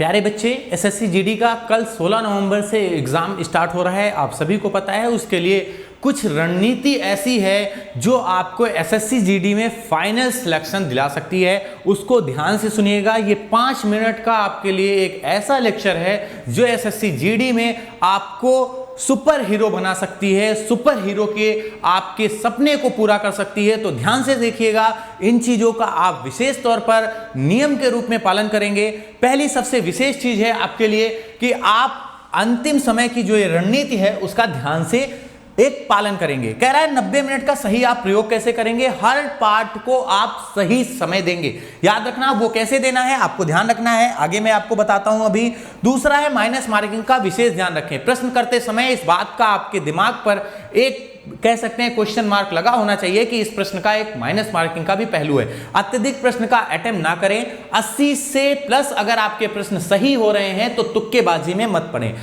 प्यारे बच्चे, SSC GD का कल 16 नवंबर से एग्ज़ाम स्टार्ट हो रहा है। आप सभी को पता है। उसके लिए कुछ रणनीति ऐसी है जो आपको एसएससी जीडी में फाइनल सिलेक्शन दिला सकती है। उसको ध्यान से सुनिएगा। ये 5 मिनट का आपके लिए एक ऐसा लेक्चर है जो एसएससी जीडी में आपको सुपर हीरो बना सकती है, सुपर हीरो के आपके सपने को पूरा कर सकती है। तो ध्यान से देखिएगा। इन चीजों का आप विशेष तौर पर नियम के रूप में पालन करेंगे। पहली सबसे विशेष चीज है आपके लिए कि आप अंतिम समय की जो ये रणनीति है उसका ध्यान से एक पालन करेंगे। कह रहा है 90 मिनट का सही आप प्रयोग कैसे करेंगे, हर पार्ट को आप सही समय देंगे। याद रखना वो कैसे देना है, आपको ध्यान रखना है। आगे मैं आपको बताता हूं। अभी दूसरा है माइनस मार्किंग का विशेष ध्यान रखें। प्रश्न करते समय इस बात का आपके दिमाग पर एक कह सकते हैं क्वेश्चन मार्क लगा होना चाहिए कि इस प्रश्न का एक माइनस मार्किंग का भी पहलू है। अत्यधिक प्रश्न का अटेम्प्ट ना करें। 80 से प्लस अगर आपके प्रश्न सही हो रहे हैं तो तुक्केबाजी में मत पड़ें।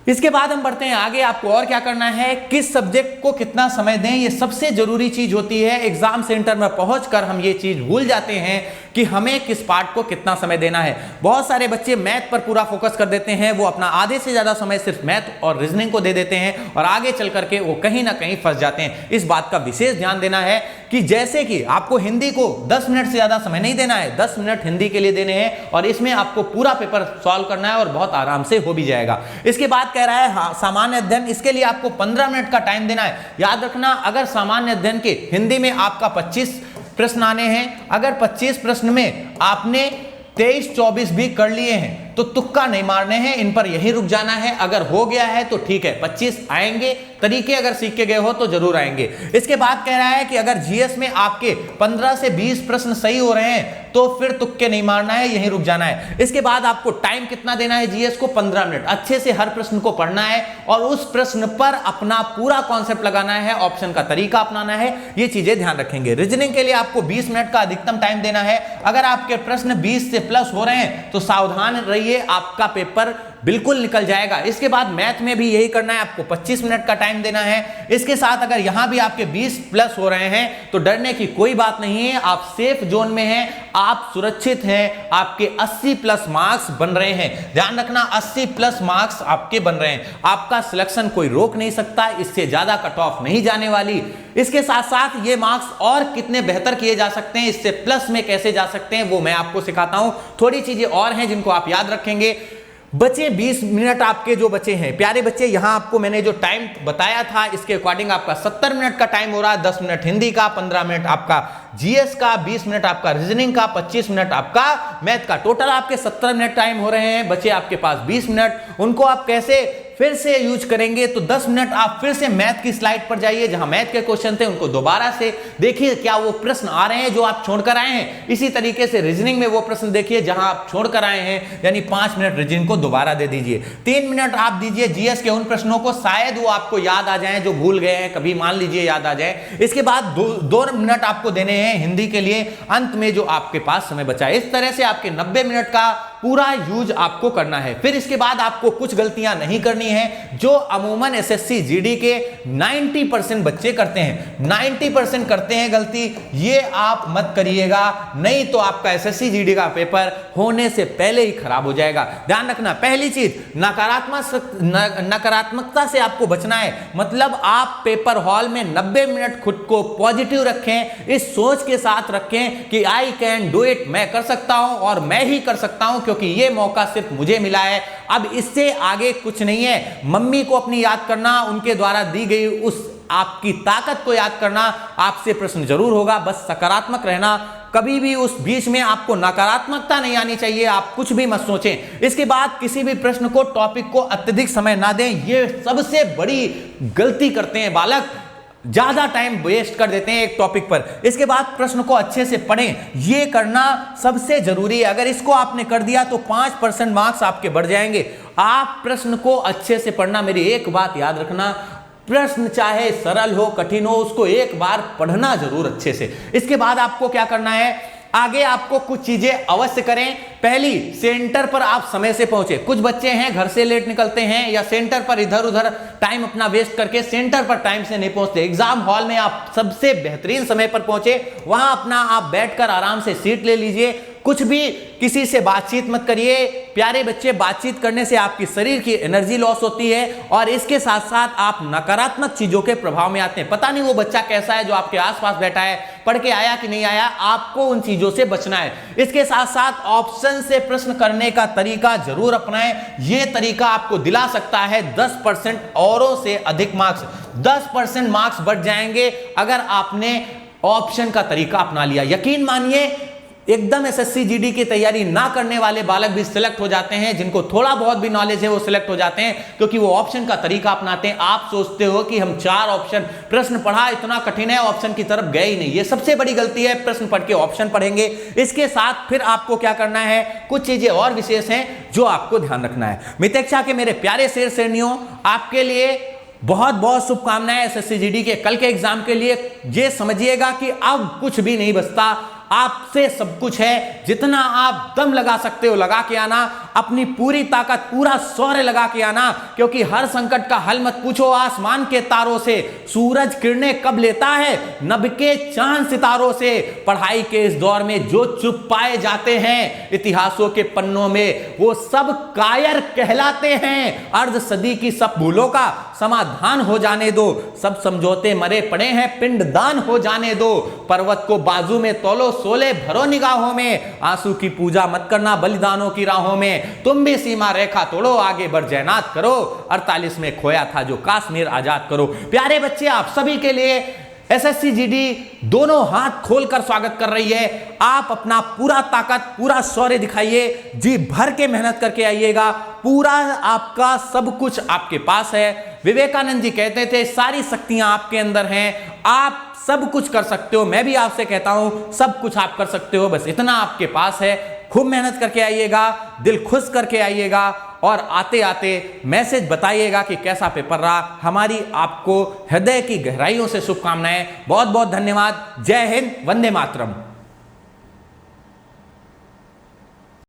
इसके बाद हम बढ़ते हैं आगे। आपको और क्या करना है, किस सब्जेक्ट को कितना समय दें, ये सबसे जरूरी चीज होती है। एग्जाम सेंटर में पहुंचकर हम ये चीज भूल जाते हैं कि हमें किस पार्ट को कितना समय देना है। बहुत सारे बच्चे मैथ पर पूरा फोकस कर देते हैं। वो अपना आधे से ज्यादा समय सिर्फ मैथ और रीजनिंग को दे देते हैं और आगे चल करके वो कहीं ना कहीं फंस जाते हैं। इस बात का विशेष ध्यान देना है कि जैसे कि आपको हिंदी को 10 मिनट से ज्यादा समय नहीं देना है। 10 मिनट हिंदी के लिए देने हैं और इसमें आपको पूरा पेपर सॉल्व करना है और बहुत आराम से हो भी जाएगा। इसके बाद कह रहा है सामान्य अध्ययन, इसके लिए आपको 15 मिनट का टाइम देना है। याद रखना, अगर सामान्य अध्ययन के हिंदी में आपका 25 प्रश्न आने हैं, अगर 25 प्रश्न में आपने 23-24 भी कर लिए हैं तो तुक्का नहीं मारने हैं, इन पर यही रुक जाना है। अगर हो गया है तो ठीक है, 25 आएंगे। तरीके अगर सीख के गए हो तो जरूर आएंगे। इसके बाद कह रहा है कि अगर जीएस में आपके 15 से 20 प्रश्न सही हो रहे हैं तो फिर तुक्के नहीं मारना है, यहीं रुक जाना है। इसके बाद आपको टाइम कितना देना है जीएस को, 15 मिनट। अच्छे से हर प्रश्न को पढ़ना है और उस प्रश्न पर अपना पूरा कॉन्सेप्ट लगाना है, ऑप्शन का तरीका अपनाना है। ये चीजें ध्यान रखेंगे। रीजनिंग के लिए आपको 20 मिनट का अधिकतम टाइम देना है। अगर आपके प्रश्न 20 से प्लस हो रहे हैं तो सावधान रहिए, आपका पेपर बिल्कुल निकल जाएगा। इसके बाद मैथ में भी यही करना है, आपको 25 मिनट का टाइम देना है। इसके साथ अगर यहां भी आपके 20 प्लस हो रहे हैं तो डरने की कोई बात नहीं है, आप सेफ जोन में हैं, आप सुरक्षित हैं। आपके 80 प्लस मार्क्स बन रहे हैं। ध्यान रखना, 80 प्लस मार्क्स आपके बन रहे हैं। आपका सिलेक्शन कोई रोक नहीं सकता, इससे ज्यादा कट ऑफ नहीं जाने वाली। इसके साथ साथ ये मार्क्स और कितने बेहतर किए जा सकते हैं, इससे प्लस में कैसे जा सकते हैं वो मैं आपको सिखाता हूं। थोड़ी चीजें और हैं जिनको आप याद रखेंगे। बचे 20 मिनट आपके जो बचे हैं प्यारे बच्चे, यहां आपको मैंने जो टाइम बताया था इसके अकॉर्डिंग आपका 70 मिनट का टाइम हो रहा है। 10 मिनट हिंदी का, 15 मिनट आपका जीएस का, 20 मिनट आपका रीजनिंग का, 25 मिनट आपका मैथ का। टोटल आपके 70 मिनट टाइम हो रहे हैं। बचे आपके पास 20 मिनट। उनको आप कैसे फिर से यूज करेंगे तो 10 मिनट आप फिर से मैथ की स्लाइड पर जाइए, जहां मैथ के क्वेश्चन थे उनको दोबारा से देखिए, क्या वो प्रश्न आ रहे हैं जो आप छोड़कर आए हैं। इसी तरीके से रीजनिंग में वो प्रश्न देखिए जहां आप छोड़कर आए हैं, यानी 5 मिनट रीजनिंग को दोबारा दे दीजिए। 3 मिनट आप दीजिए जीएस के उन प्रश्नों को, शायद वो आपको याद आ जाए जो भूल गए हैं, कभी मान लीजिए याद आ जाए। इसके बाद 2 मिनट आपको देने हैं हिंदी के लिए, अंत में जो आपके पास समय बचा है। इस तरह से आपके 90 मिनट का पूरा यूज आपको करना है। फिर इसके बाद आपको कुछ गलतियां नहीं करनी है जो अमूमन एसएससी जीडी के 90% बच्चे करते हैं। 90% करते हैं गलती, ये आप मत करिएगा, नहीं तो आपका एसएससी जीडी का पेपर होने से पहले ही खराब हो जाएगा। ध्यान रखना, पहली चीज नकारात्मकता से आपको बचना है। मतलब आप पेपर हॉल में 90 मिनट खुद को पॉजिटिव रखें, इस सोच के साथ रखें कि आई कैन डू इट, मैं कर सकता हूं और मैं ही कर सकता हूं क्योंकि ये मौका सिर्फ मुझे मिला है। अब इससे आगे कुछ नहीं है। मम्मी को अपनी याद करना, उनके द्वारा दी गई उस आपकी ताकत को याद करना, आपसे प्रश्न जरूर होगा। बस सकारात्मक रहना, कभी भी उस बीच में आपको नकारात्मकता नहीं आनी चाहिए। आप कुछ भी मत सोचें। इसके बाद किसी भी प्रश्न को, टॉपिक को अत्यधिक समय ना दें। ये सबसे बड़ी गलती करते हैं बालक, ज्यादा टाइम वेस्ट कर देते हैं एक टॉपिक पर। इसके बाद प्रश्न को अच्छे से पढ़ें, ये करना सबसे जरूरी है। अगर इसको आपने कर दिया तो 5% मार्क्स आपके बढ़ जाएंगे। आप प्रश्न को अच्छे से पढ़ना। मेरी एक बात याद रखना, प्रश्न चाहे सरल हो कठिन हो, उसको एक बार पढ़ना जरूर अच्छे से। इसके बाद आपको क्या करना है, आगे आपको कुछ चीजें अवश्य करें। पहली, सेंटर पर आप समय से पहुंचे। कुछ बच्चे हैं घर से लेट निकलते हैं या सेंटर पर इधर उधर टाइम अपना वेस्ट करके सेंटर पर टाइम से नहीं पहुंचते। एग्जाम हॉल में आप सबसे बेहतरीन समय पर पहुंचे, वहां अपना आप बैठकर आराम से सीट ले लीजिए। कुछ भी किसी से बातचीत मत करिए प्यारे बच्चे। बातचीत करने से आपकी शरीर की एनर्जी लॉस होती है और इसके साथ साथ आप नकारात्मक चीजों के प्रभाव में आते हैं। पता नहीं वो बच्चा कैसा है जो आपके आसपास बैठा है, पढ़ के आया कि नहीं आया, आपको उन चीजों से बचना है। इसके साथ साथ ऑप्शन से प्रश्न करने का तरीका जरूर अपनाएं। यह तरीका आपको दिला सकता है 10% औरों से अधिक मार्क्स। 10% मार्क्स बढ़ जाएंगे अगर आपने ऑप्शन का तरीका अपना लिया। यकीन मानिए एकदम एसएससी जीडी की तैयारी ना करने वाले बालक भी सिलेक्ट हो जाते हैं, जिनको थोड़ा बहुत भी नॉलेज है वो सिलेक्ट हो जाते हैं, क्योंकि वो ऑप्शन का तरीका अपनाते हैं। आप सोचते हो कि हम 4 ऑप्शन प्रश्न पढ़ा, इतना कठिन है, ऑप्शन की तरफ गए ही नहीं। ये सबसे बड़ी गलती है। प्रश्न पढ़ के ऑप्शन पढ़ेंगे। इसके साथ फिर आपको क्या करना है, कुछ चीजें और विशेष हैं जो आपको ध्यान रखना है। मितेक्षा के मेरे प्यारे शेर शेरनियों, आपके लिए बहुत बहुत शुभकामनाएं एसएससी जीडी के कल के एग्जाम के लिए। ये समझिएगा कि अब कुछ भी नहीं बचता, आपसे सब कुछ है। जितना आप दम लगा सकते हो लगा के आना, अपनी पूरी ताकत पूरा शौर्य लगा के आना, क्योंकि हर संकट का हल मत पूछो आसमान के तारों से, सूरज किरणें कब लेता है नभ के चांद सितारों से। पढ़ाई के इस दौर में जो चुप पाए जाते हैं इतिहासों के पन्नों में, वो सब कायर कहलाते हैं। अर्ध सदी की सब भूलों का समाधान हो जाने दो, सब समझौते मरे पड़े हैं पिंडदान हो जाने दो। पर्वत को बाजू में तौलो, सोले भरो निगाहों में, आंसू की पूजा मत करना बलिदानों की राहों में। तुम भी सीमा रेखा तोड़ो, आगे बढ़ जैनात करो, 48 में खोया था जो कश्मीर आजाद करो। प्यारे बच्चे, आप सभी के लिए एसएससी जीडी दोनों हाथ खोलकर स्वागत कर रही है। आप अपना पूरा ताकत पूरा शौर्य दिखाइए, जी भर के मेहनत करके आइएगा। पूरा आपका सब कुछ आपके पास है। विवेकानंद जी कहते थे सारी शक्तियां आपके अंदर हैं, आप सब कुछ कर सकते हो। मैं भी आपसे कहता हूं सब कुछ आप कर सकते हो, बस इतना आपके पास है। खूब मेहनत करके आइएगा, दिल खुश करके आइएगा और आते आते मैसेज बताइएगा कि कैसा पेपर रहा। हमारी आपको हृदय की गहराइयों से शुभकामनाएं। बहुत बहुत धन्यवाद। जय हिंद, वंदे मातरम।